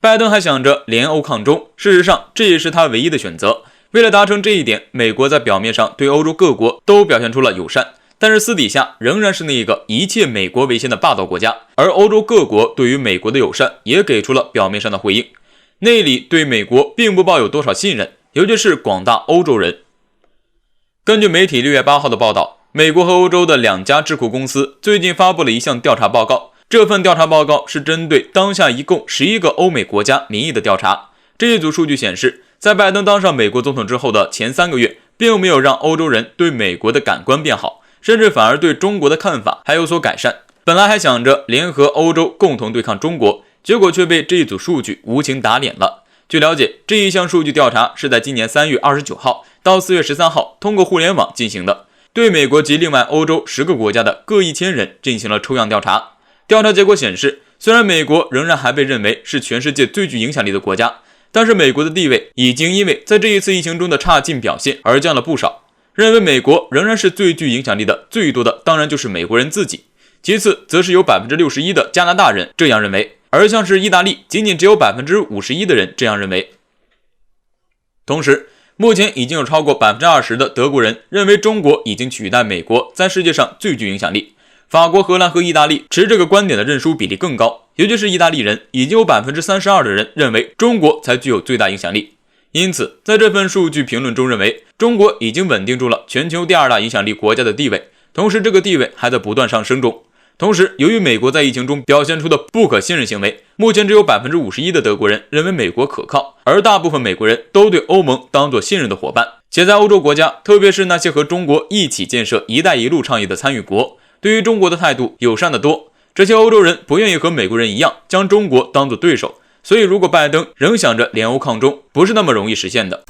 拜登还想着联欧抗中，事实上这也是他唯一的选择。为了达成这一点，美国在表面上对欧洲各国都表现出了友善，但是私底下仍然是那一个一切美国为先的霸道国家。而欧洲各国对于美国的友善也给出了表面上的回应，内里对美国并不抱有多少信任，尤其是广大欧洲人。根据媒体6月8号的报道，美国和欧洲的2家智库公司最近发布了一项调查报告。这份调查报告是针对当下一共11个欧美国家民意的调查。这一组数据显示，在拜登当上美国总统之后的前3个月，并没有让欧洲人对美国的感官变好，甚至反而对中国的看法还有所改善。本来还想着联合欧洲共同对抗中国，结果却被这一组数据无情打脸了。据了解，这一项数据调查是在今年3月29号到4月13号通过互联网进行的，对美国及另外欧洲10个国家的各1000人进行了抽样调查。调查结果显示，虽然美国仍然还被认为是全世界最具影响力的国家，但是美国的地位已经因为在这一次疫情中的差劲表现而降了不少。认为美国仍然是最具影响力的最多的当然就是美国人自己，其次则是有 61% 的加拿大人这样认为，而像是意大利仅仅只有 51% 的人这样认为。同时，目前已经有超过 20% 的德国人认为中国已经取代美国在世界上最具影响力。法国、荷兰和意大利持这个观点的认输比例更高，尤其是意大利人已经有 32% 的人认为中国才具有最大影响力。因此，在这份数据评论中认为，中国已经稳定住了全球第2大影响力国家的地位，同时这个地位还在不断上升中。同时，由于美国在疫情中表现出的不可信任行为，目前只有 51% 的德国人认为美国可靠，而大部分美国人都对欧盟当作信任的伙伴。且在欧洲国家，特别是那些和中国一起建设一带一路倡议的参与国，对于中国的态度友善得多。这些欧洲人不愿意和美国人一样将中国当作对手，所以如果拜登仍想着联欧抗中，不是那么容易实现的。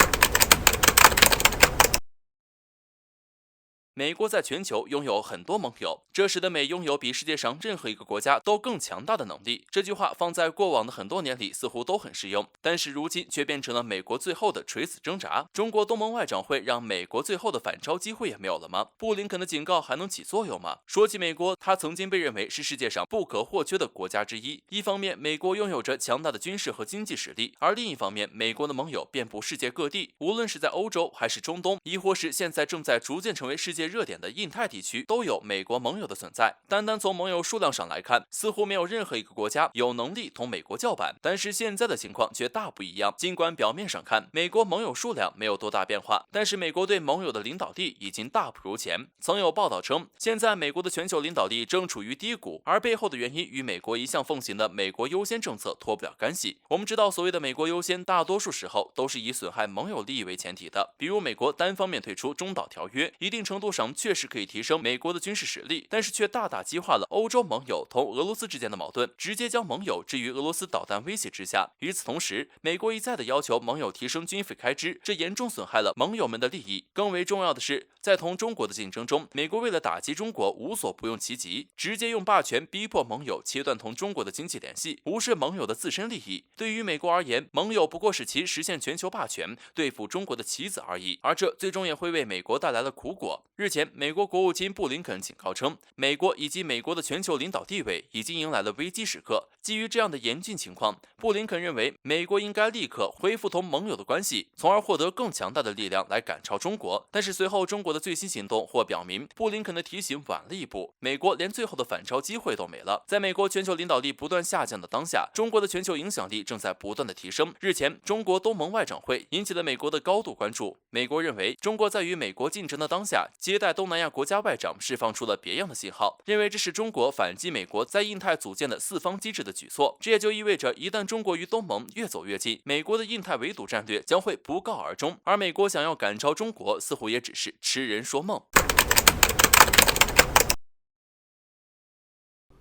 美国在全球拥有很多盟友，这使得美拥有比世界上任何一个国家都更强大的能力。这句话放在过往的很多年里似乎都很适用，但是如今却变成了美国最后的垂死挣扎。中国东盟外长会让美国最后的反超机会也没有了吗？布林肯的警告还能起作用吗？说起美国，他曾经被认为是世界上不可或缺的国家之一。一方面，美国拥有着强大的军事和经济实力，而另一方面，美国的盟友遍布世界各地，无论是在欧洲还是中东，亦或是现在正在逐渐成为世界热点的印太地区，都有美国盟友的存在。单单从盟友数量上来看，似乎没有任何一个国家有能力同美国叫板，但是现在的情况却大不一样。尽管表面上看，美国盟友数量没有多大变化，但是美国对盟友的领导力已经大不如前。曾有报道称，现在美国的全球领导力正处于低谷，而背后的原因与美国一向奉行的美国优先政策脱不了干系。我们知道，所谓的美国优先，大多数时候都是以损害盟友利益为前提的，比如美国单方面退出中导条约，一定程度上确实可以提升美国的军事实力，但是却大大激化了欧洲盟友同俄罗斯之间的矛盾，直接将盟友置于俄罗斯导弹威胁之下。与此同时，美国一再的要求盟友提升军费开支，这严重损害了盟友们的利益。更为重要的是，在同中国的竞争中，美国为了打击中国无所不用其极，直接用霸权逼迫盟友切断同中国的经济联系，无视盟友的自身利益。对于美国而言，盟友不过是其实现全球霸权、对付中国的棋子而已，而这最终也会为美国带来了苦果。日前，美国国务卿布林肯警告称，美国以及美国的全球领导地位已经迎来了危机时刻。基于这样的严峻情况，布林肯认为美国应该立刻恢复同盟友的关系，从而获得更强大的力量来赶超中国。但是随后中国的最新行动或表明，布林肯的提醒晚了一步，美国连最后的反超机会都没了。在美国全球领导力不断下降的当下，中国的全球影响力正在不断的提升。日前，中国东盟外长会引起了美国的高度关注。美国认为，中国在与美国竞争的当下，接待东南亚国家外长释放出了别样的信号，认为这是中国反击美国在印太组建的四方机制的举措。这也就意味着，一旦中国与东盟越走越近，美国的印太围堵战略将会不告而终，而美国想要赶超中国，似乎也只是痴人说梦。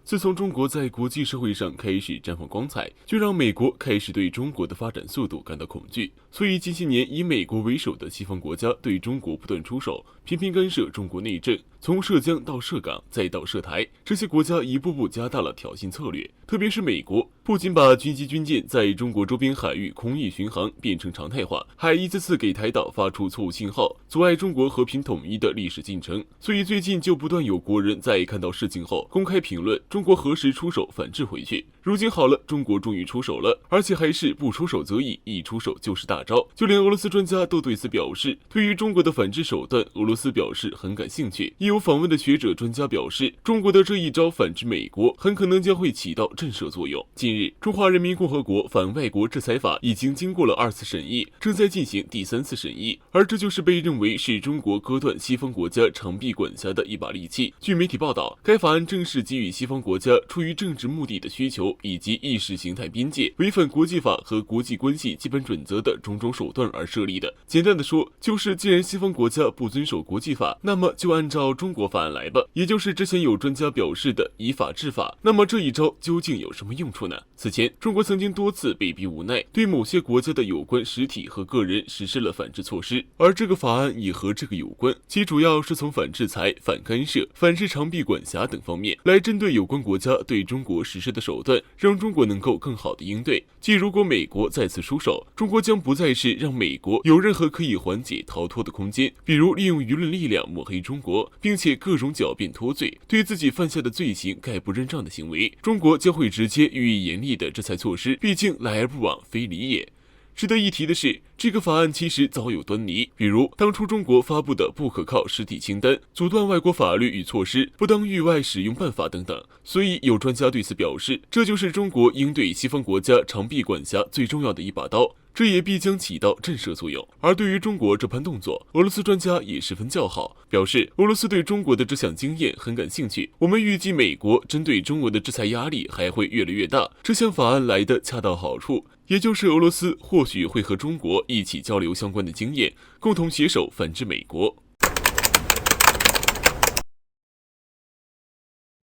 自从中国在国际社会上开始绽放光彩，就让美国开始对中国的发展速度感到恐惧。所以近些年以美国为首的西方国家对中国不断出手，频频干涉中国内政，从涉江到涉港再到涉台，这些国家一步步加大了挑衅策略。特别是美国，不仅把军机军舰在中国周边海域空域巡航变成常态化，还一次次给台岛发出错误信号，阻碍中国和平统一的历史进程。所以最近就不断有国人在看到事情后公开评论中国何时出手反制回去。如今好了，中国终于出手了，而且还是不出手则已，一出手就是大招。就连俄罗斯专家都对此表示，对于中国的反制手段，俄罗斯表示很感兴趣。也有访问的学者专家表示，中国的这一招反制美国，很可能将会起到震慑作用。近日，中华人民共和国反外国制裁法已经经过了2次审议，正在进行第3次审议，而这就是被认为是中国割断西方国家长臂管辖的一把利器。据媒体报道，该法案正是基于西方国家出于政治目的的需求以及意识形态边界，违反国际法和国际关系基本准则的种种手段而设立的。简单的说，就是既然西方国家不遵守国际法，那么就按照中国法案来吧，也就是之前有专家表示的以法治法。那么这一招究竟有什么用处呢？此前，中国曾经多次被逼无奈，对某些国家的有关实体和个人实施了反制措施，而这个法案也和这个有关，其主要是从反制裁、反干涉、反制长臂管辖等方面来针对有关国家对中国实施的手段，让中国能够更好的应对。即如果美国再次出手，中国将不再是让美国有任何可以缓解逃脱的空间，比如利用舆论力量抹黑中国，并且各种狡辩脱罪，对自己犯下的罪行概不认账的行为，中国将会直接予以严厉的制裁措施。毕竟来而不往非礼也。值得一提的是，这个法案其实早有端倪，比如当初中国发布的不可靠实体清单、阻断外国法律与措施、不当域外使用办法等等。所以有专家对此表示，这就是中国应对西方国家长臂管辖最重要的一把刀，这也必将起到震慑作用。而对于中国这番动作，俄罗斯专家也十分叫好，表示俄罗斯对中国的这项经验很感兴趣，我们预计美国针对中国的制裁压力还会越来越大，这项法案来的恰到好处，也就是俄罗斯或许会和中国一起交流相关的经验，共同携手反制美国。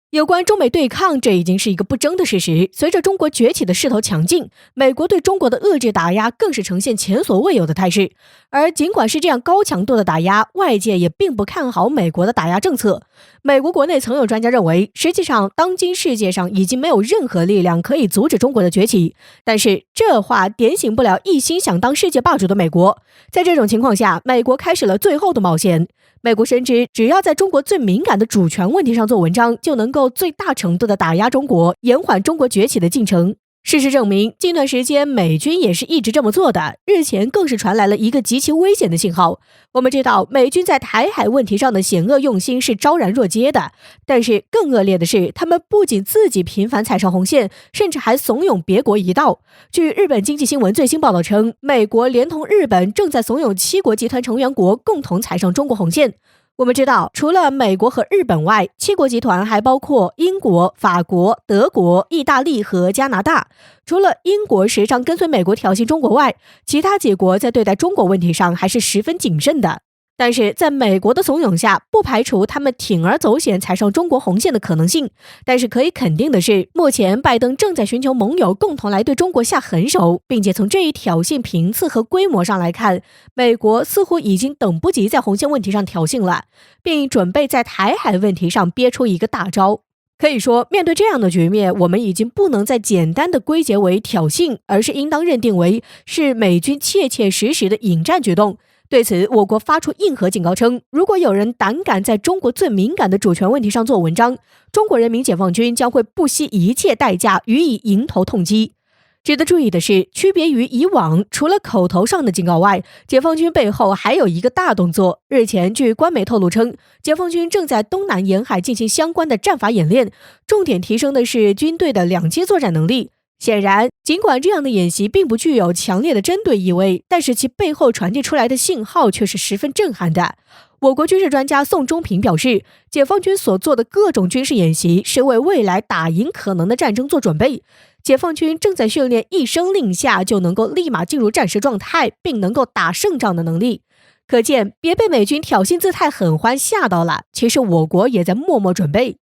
有关中美对抗，这已经是一个不争的事实。随着中国崛起的势头强劲，美国对中国的遏制打压更是呈现前所未有的态势。而尽管是这样高强度的打压，外界也并不看好美国的打压政策。美国国内曾有专家认为，实际上当今世界上已经没有任何力量可以阻止中国的崛起。但是这话点醒不了一心想当世界霸主的美国。在这种情况下，美国开始了最后的冒险。美国深知，只要在中国最敏感的主权问题上做文章，就能够最大程度的打压中国，延缓中国崛起的进程。事实证明，近段时间美军也是一直这么做的，日前更是传来了一个极其危险的信号。我们知道，美军在台海问题上的险恶用心是昭然若揭的，但是更恶劣的是，他们不仅自己频繁踩上红线，甚至还怂恿别国一道。据日本经济新闻最新报道称，美国连同日本正在怂恿7国集团成员国共同踩上中国红线。我们知道，除了美国和日本外，7国集团还包括英国、法国、德国、意大利和加拿大。除了英国时常跟随美国挑衅中国外，其他几国在对待中国问题上还是十分谨慎的。但是在美国的怂恿下，不排除他们铤而走险踩上中国红线的可能性。但是可以肯定的是，目前拜登正在寻求盟友共同来对中国下狠手，并且从这一挑衅频次和规模上来看，美国似乎已经等不及在红线问题上挑衅了，并准备在台海问题上憋出一个大招。可以说，面对这样的局面，我们已经不能再简单的归结为挑衅，而是应当认定为是美军切切实实的引战举动。对此，我国发出硬核警告称，如果有人胆敢在中国最敏感的主权问题上做文章，中国人民解放军将会不惜一切代价予以迎头痛击。值得注意的是，区别于以往，除了口头上的警告外，解放军背后还有一个大动作。日前，据官媒透露称，解放军正在东南沿海进行相关的战法演练，重点提升的是军队的两栖作战能力。显然，尽管这样的演习并不具有强烈的针对意味，但是其背后传递出来的信号却是十分震撼的。我国军事专家宋忠平表示，解放军所做的各种军事演习是为未来打赢可能的战争做准备。解放军正在训练一声令下就能够立马进入战时状态，并能够打胜仗的能力。可见，别被美军挑衅姿态很欢吓到了，其实我国也在默默准备。